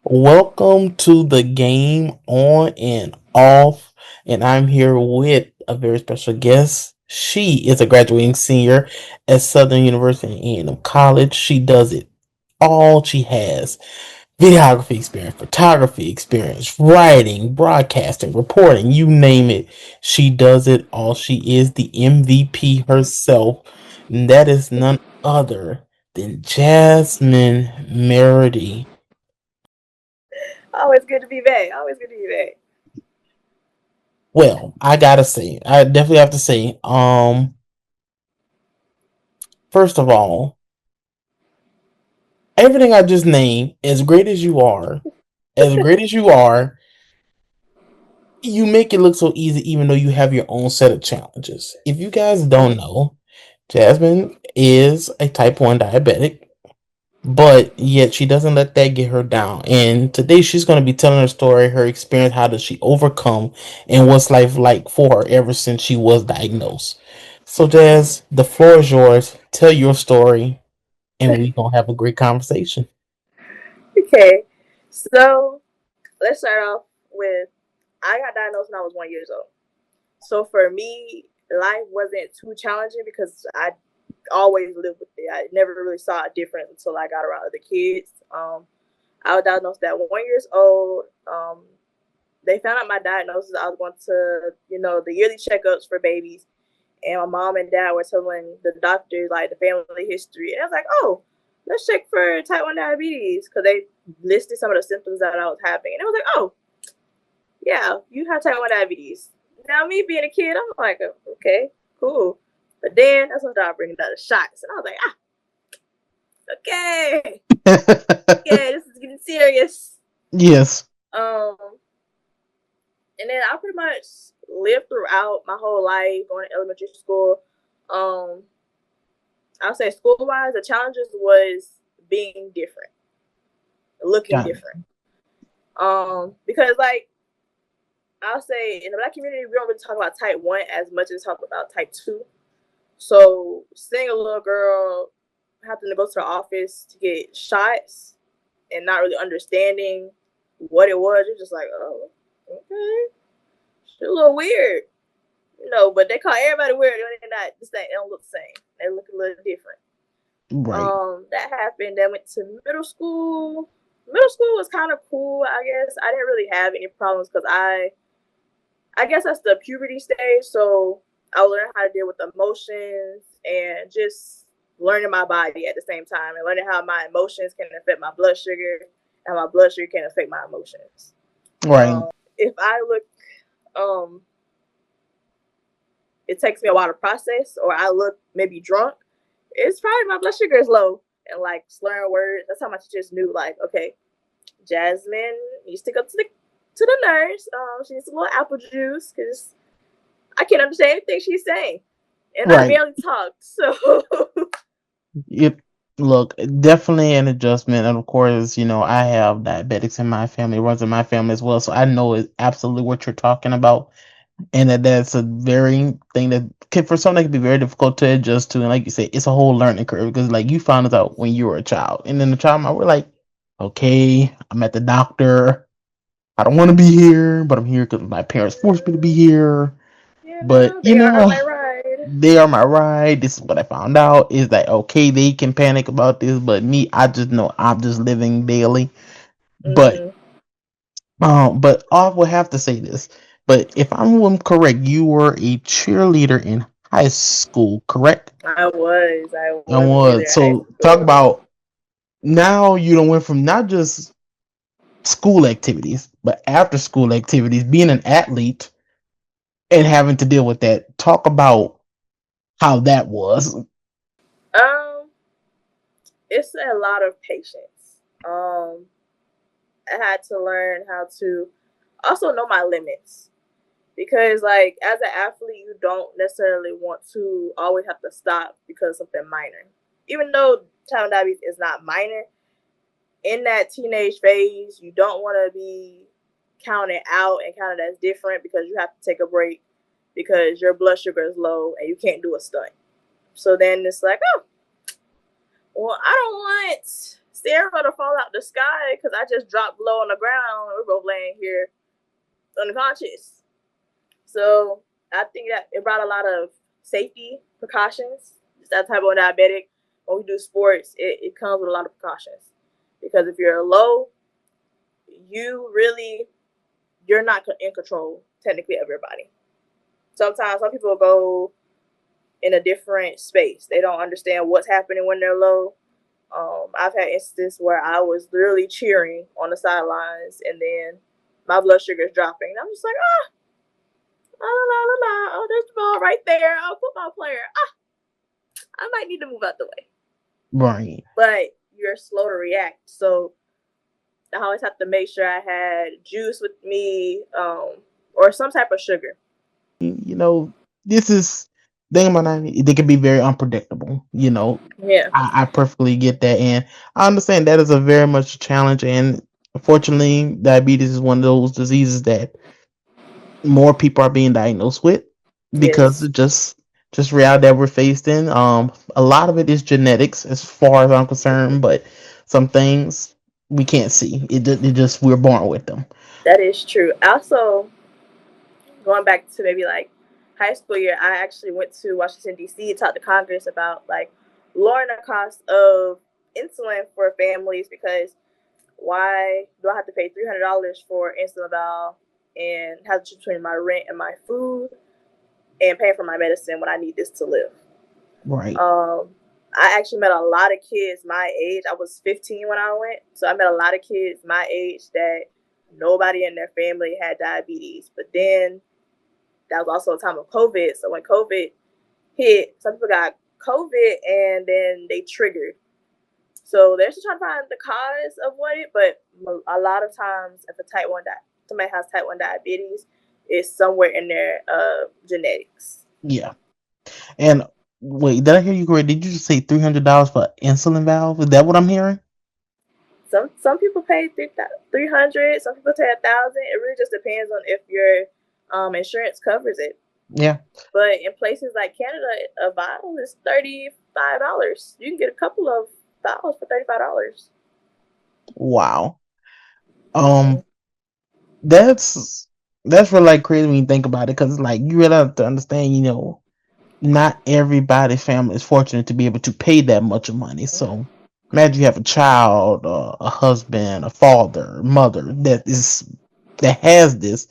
Welcome to the game on and off. And I'm here with a very special guest. She is a graduating senior at Southern University in College. She does it all. She has videography experience, photography experience, writing, broadcasting, reporting, you name it. She does it all. She is the MVP herself. And that is none other than Jasmine Meriedy. Always good to be back. Always good to be back. Well, I gotta say, I definitely have to say, first of all, everything I just named, as great as you are, you make it look so easy even though you have your own set of challenges. If you guys don't know, Jasmine is a type 1 diabetic, but yet she doesn't let that get her down. And today she's going to be telling her story, her experience, how does she overcome, and what's life like for her ever since she was diagnosed. So, Jazz, the floor is yours. Tell your story, and we're going to have a great conversation. Okay, so let's start off with I got diagnosed when I was 1 year old. So for me, life wasn't too challenging because I always lived with it. I never really saw a difference until I got around other kids. I was diagnosed at 1 year old. They found out my diagnosis. I was going to, the yearly checkups for babies, and my mom and dad were telling the doctor like the family history, and I was like, oh, let's check for type 1 diabetes because they listed some of the symptoms that I was having, and I was like, oh, yeah, you have type 1 diabetes. Now me being a kid, I'm like, okay, cool. But then that's when I bringing out the shots, and I was like, okay, yeah, this is getting serious. Yes. Um, and then I pretty much lived throughout my whole life going to elementary school. Um, I would say school wise, the challenges was being different, looking Got it. different. Because like I'll say in the black community, we don't really talk about type 1 as much as talk about type 2. So seeing a little girl having to go to the office to get shots and not really understanding what it was, you're just like, oh, okay, it's a little weird, But they call everybody weird. They're not the same. They don't look the same. They look a little different. Right. That happened. Then went to middle school. Middle school was kind of cool, I guess. I didn't really have any problems because I guess that's the puberty stage. So I learned how to deal with emotions and just learning my body at the same time and learning how my emotions can affect my blood sugar and my blood sugar can affect my emotions. Right. If I look, um, it takes me a while to process, or I look maybe drunk, it's probably my blood sugar is low and like slurring words. That's how much I just knew. Like, okay, Jasmine, you stick up to the nurse. She needs a little apple juice because I can't understand anything she's saying, and I Right. barely talk. So Yep. Look, definitely an adjustment. And of course, I have diabetics in my family, runs in my family as well. So I know absolutely what you're talking about. And that's a very thing that can, for some, that can be very difficult to adjust to. And like you say, it's a whole learning curve because, like, you found it out when you were a child. And then the child, we're like, okay, I'm at the doctor. I don't want to be here, but I'm here because my parents forced me to be here. yeah, But, they are my ride. they are my ride. This is what I found out is that, okay, they can panic about this, but me, I just know I'm just living daily. But, Mm-hmm. but I will have to say this. But if I'm correct, you were a cheerleader in high school, correct? I I was a cheerleader was. in high So talk school. about now you don't went from not just school activities, but after school activities, being an athlete and having to deal with that. Talk about how that was. Um, it's a lot of patience. I had to learn how to also know my limits because, like, as an athlete, you don't necessarily want to always have to stop because of something minor. Even though type 1 diabetes is not minor, in that teenage phase, you don't want to be counted out and counted as different because you have to take a break because your blood sugar is low and you can't do a stunt. So then it's like, oh, well, I don't want Sarah to fall out the sky because I just dropped low on the ground. We're both laying here unconscious. So I think that it brought a lot of safety precautions. That type of diabetic, when we do sports, it comes with a lot of precautions. Because if you're low, you're not in control technically of your body. Sometimes some people go in a different space. They don't understand what's happening when they're low. I've had instances where I was literally cheering on the sidelines, and then my blood sugar is dropping. And I'm just like, la la la la. Oh, there's the ball right there. Oh, football player. I might need to move out the way. Right. But you're slow to react, so I always have to make sure I had juice with me, or some type of sugar. You know, this is thing about that, they can be very unpredictable. Yeah. I perfectly get that, and I understand that is a very much a challenge. And unfortunately, diabetes is one of those diseases that more people are being diagnosed with because Yes. of just reality that we're faced in. A lot of it is genetics, as far as I'm concerned, but some things we can't see. It just we're born with them. That is true. Also, going back to maybe like high school year, I actually went to Washington D.C. to talk to Congress about like lowering the cost of insulin for families, because why do I have to pay $300 for insulin vial and have to choose between my rent and my food and paying for my medicine when I need this to live? Right. Um, I actually met a lot of kids my age. I was 15 when I went, so I met a lot of kids my age that nobody in their family had diabetes. But then that was also a time of COVID. So when COVID hit, some people got COVID and then they triggered. So they're still trying to find the cause of what it, but a lot of times if somebody has type 1 diabetes, it's somewhere in their genetics. Yeah. And wait, did I hear you correct? Did you just say $300 for insulin valve? Is that what I'm hearing? Some people pay 300, some people pay 1,000. It really just depends on if your insurance covers it. Yeah. But in places like Canada, a vial is $35. You can get a couple of vials for $35. Wow. Mm-hmm. Um, that's really like crazy when you think about it, because like you really have to understand, not everybody's family is fortunate to be able to pay that much of money. So imagine you have a child, a husband, a father, mother that has this,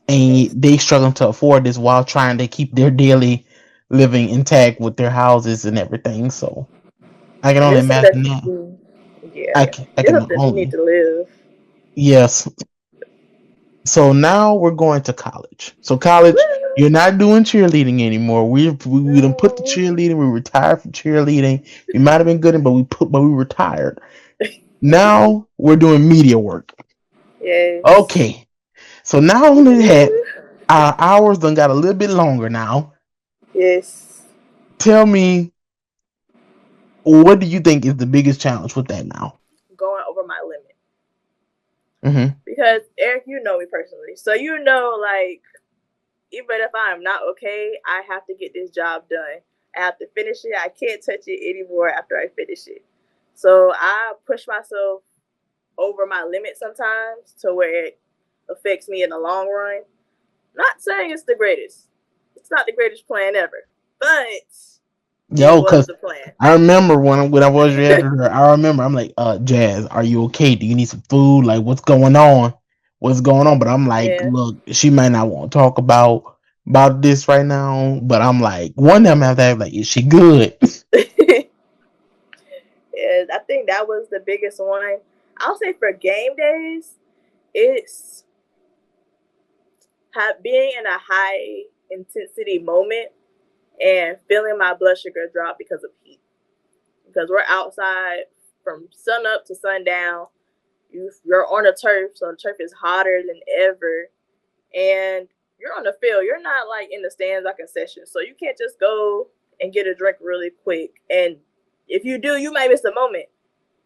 and Mm-hmm. they struggling to afford this while trying to keep their daily living intact with their houses and everything. So I can only This is something imagine that that. yeah, I it's can something you need only to live. yes. So now we're going to college. So college, you're not doing cheerleading anymore. We done put the No. cheerleading. We retired from cheerleading. We might have been good, but we retired. Now we're doing media work. Yes. Okay. So not only that, our hours done got a little bit longer now. Yes. Tell me, what do you think is the biggest challenge with that now? Going over my limit. Mm-hmm. Because Eric, you know me personally. So you know, like, even if I'm not okay, I have to get this job done. I have to finish it. I can't touch it anymore after I finish it. So I push myself over my limit sometimes to where it affects me in the long run. Not saying it's the greatest. It's not the greatest plan ever, but it Yo, was cause the plan. I remember when I was your editor, I remember I'm like, Jazz, are you okay? Do you need some food? Like, what's going on? What's going on? But I'm like, Yeah. look, she might not want to talk about this right now. But I'm like, one time I have to have like, is she good? Yeah, I think that was the biggest one. I'll say for game days, it's being in a high intensity moment and feeling my blood sugar drop because of heat. Because we're outside from sun up to sundown. You're on a turf, so the turf is hotter than ever, and you're on the field. You're not like in the stands like a session, so you can't just go and get a drink really quick. And if you do, you might miss a moment.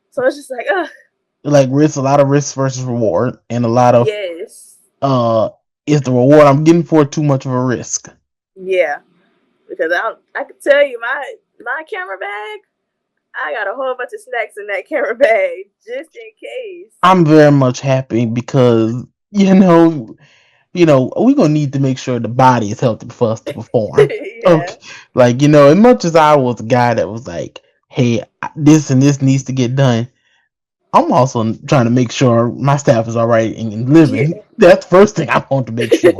So it's just like, Like risk, a lot of risk versus reward, and a lot of yes, uh, is the reward I'm getting for too much of a risk? yeah. Because I can tell you, my camera bag, I got a whole bunch of snacks in that camera bag just in case. I'm very much happy because we're gonna need to make sure the body is healthy for us to perform. Yeah. Okay, like as much as I was a guy that was like, hey, this and this needs to get done. I'm also trying to make sure my staff is all right and living. Yeah. That's the first thing I want to make sure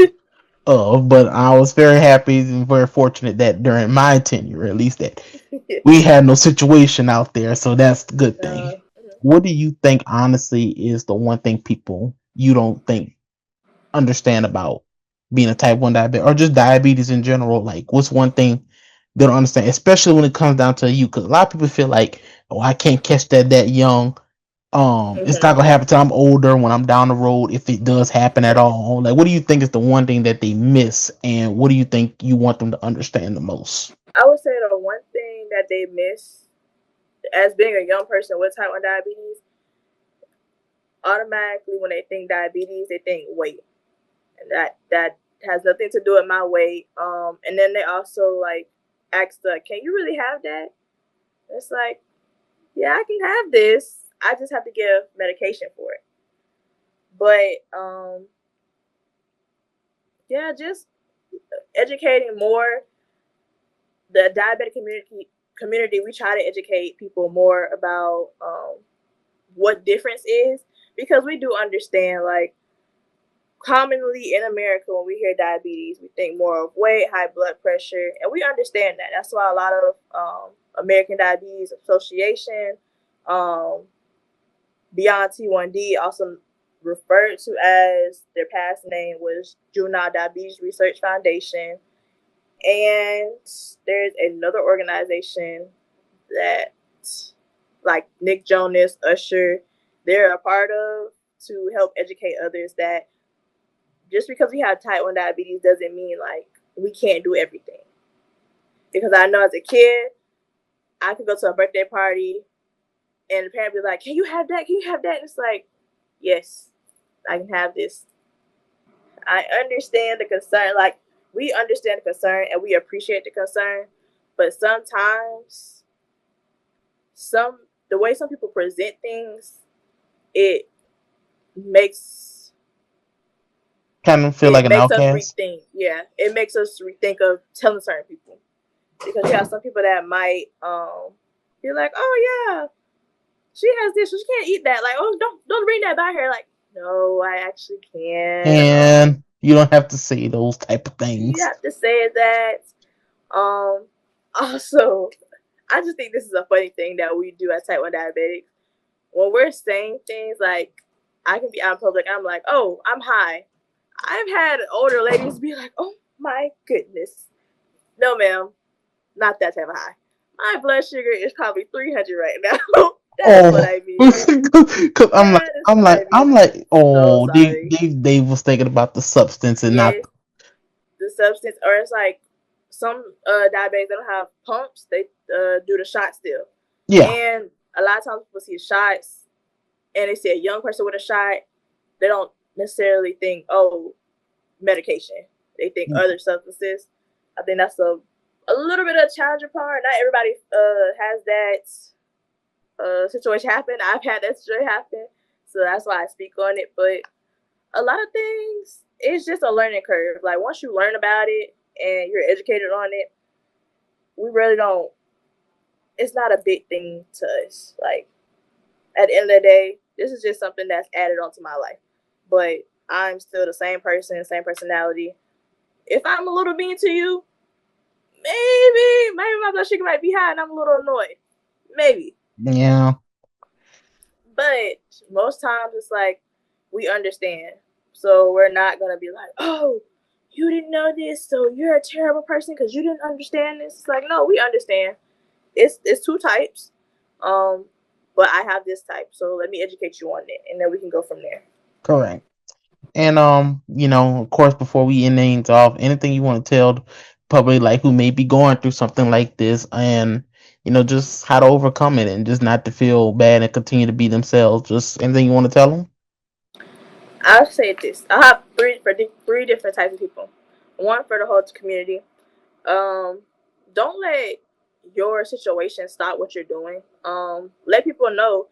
of. But I was very happy and very fortunate that during my tenure, at least, that Yeah. we had no situation out there. So that's the good thing. No. What do you think, honestly, is the one thing people you don't think understand about being a type 1 diabetic or just diabetes in general? Like, what's one thing they don't understand, especially when it comes down to you? Because a lot of people feel like, oh, I can't catch that young. It's Mm-hmm. not gonna happen till I'm older when I'm down the road, if it does happen at all. Like, what do you think is the one thing that they miss, and what do you think you want them to understand the most? I would say the one thing that they miss as being a young person with type 1 diabetes, automatically when they think diabetes, they think weight. And that has nothing to do with my weight. And then they also like ask can you really have that? It's like, yeah, I can have this. I just have to give medication for it. But yeah, just educating more the diabetic community. We try to educate people more about what difference is, because we do understand, like, commonly in America when we hear diabetes we think more of weight, high blood pressure, and we understand that. That's why a lot of American Diabetes Association, um, Beyond T1D, also referred to as their past name was Juvenile Diabetes Research Foundation. And there's another organization that, like Nick Jonas, Usher, they're a part of, to help educate others that just because we have type 1 diabetes doesn't mean like we can't do everything. Because I know as a kid, I could go to a birthday party and the parent be like, "Can you have that? Can you have that?" And it's like, yes, I can have this. I understand the concern. Like, we understand the concern and we appreciate the concern, but sometimes some the way some people present things, it makes Kind of feel like it an makes us outcast. rethink. Yeah, it makes us rethink of telling certain people, because you have some people that might be like, "Oh yeah, she has this, so she can't eat that." Like, "Oh, don't bring that by her." Like, no, I actually can. And you don't have to say those type of You things. have to say that. Um, Also, I just think this is a funny thing that we do as type 1 diabetics. When we're saying things like, I can be out in public, I'm like, "Oh, I'm high." I've had older ladies be like, "Oh my goodness, no, ma'am, not that type of high. My blood sugar is probably 300 right now." That is what Oh, I mean. because That is what I mean. I'm I'm like, so oh, sorry. they was thinking about the substance and not, Yes, the substance, or it's like some diabetics, they don't have pumps. They do the shot still, yeah. and a lot of times people see shots and they see a young person with a shot. They don't necessarily think, oh, medication. They think other substances. I think that's a little bit of a challenging part. Not everybody has that situation happen. I've had that situation happen, so that's why I speak on it. But a lot of things, it's just a learning curve. Like, once you learn about it and you're educated on it, we really don't. It's not a big thing to us. Like, at the end of the day, this is just something that's added onto my life. But I'm still the same person, same personality. If I'm a little mean to you, maybe my blood sugar might be high and I'm a little annoyed. Maybe. Yeah. But most times it's like we understand. So we're not gonna be like, "Oh, you didn't know this, so you're a terrible person because you didn't understand this." It's like, no, we understand. It's two types. Um, but I have this type, so let me educate you on it, and then we can go from there. Correct. And of course, before we end things off, anything you want to tell the public, like who may be going through something like this, and just how to overcome it, and just not to feel bad and continue to be themselves. Just anything you want to tell them. I'll say this: I have three different types of people. One for the whole community. Um, don't let your situation stop what you're doing. Let people know,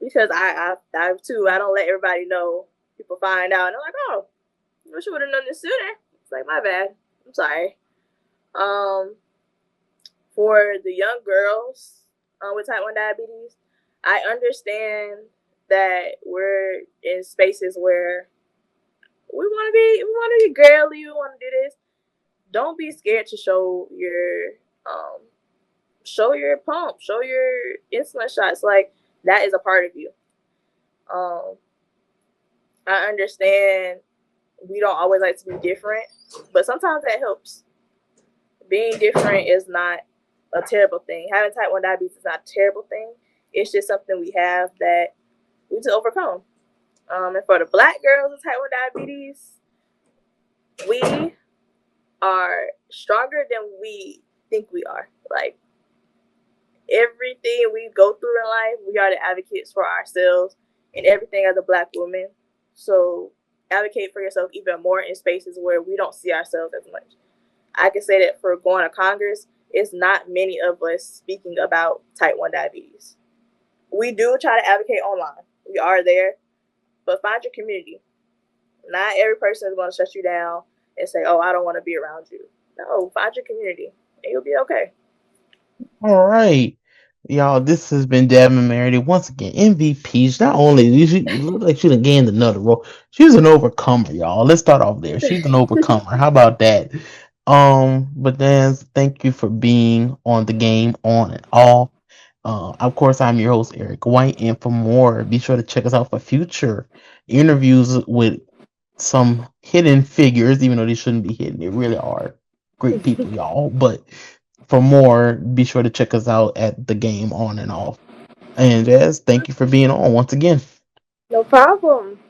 because I too. I don't let everybody know. People find out and they're like, oh, I wish I would have known this sooner. It's like, my bad. I'm sorry. Um, for the young girls with type 1 diabetes, I understand that we're in spaces where we want to be girly, we want to do this. Don't be scared to um show your pump, show your insulin shots. Like, that is a part of you. Um, I understand we don't always like to be different, but sometimes that helps. Being different is not a terrible thing. Having type 1 diabetes is not a terrible thing. It's just something we have that we need to overcome. And for the black girls with type 1 diabetes, we are stronger than we think we are. Like, everything we go through in life, we are the advocates for ourselves and everything as a black woman. So advocate for yourself even more in spaces where we don't see ourselves as much. I can say that for going to Congress, it's not many of us speaking about type 1 diabetes. We do try to advocate online. We are there, but find your community. Not every person is going to shut you down and say, oh, I don't want to be around you. No, find your community and you'll be okay. All right. Y'all, this has been Jasmine Meriedy. Once again, MVPs. Not only you look like she done gained another role, she's an overcomer, y'all. Let's start off there. She's an overcomer. How about that? But then thank you for being on the game on and off. Of course, I'm your host, Eric White, and for more, be sure to check us out for future interviews with some hidden figures, even though they shouldn't be hidden. They really are great people, y'all. But for more, be sure to check us out at the game on and off. And Jazz, thank you for being on once again. No problem.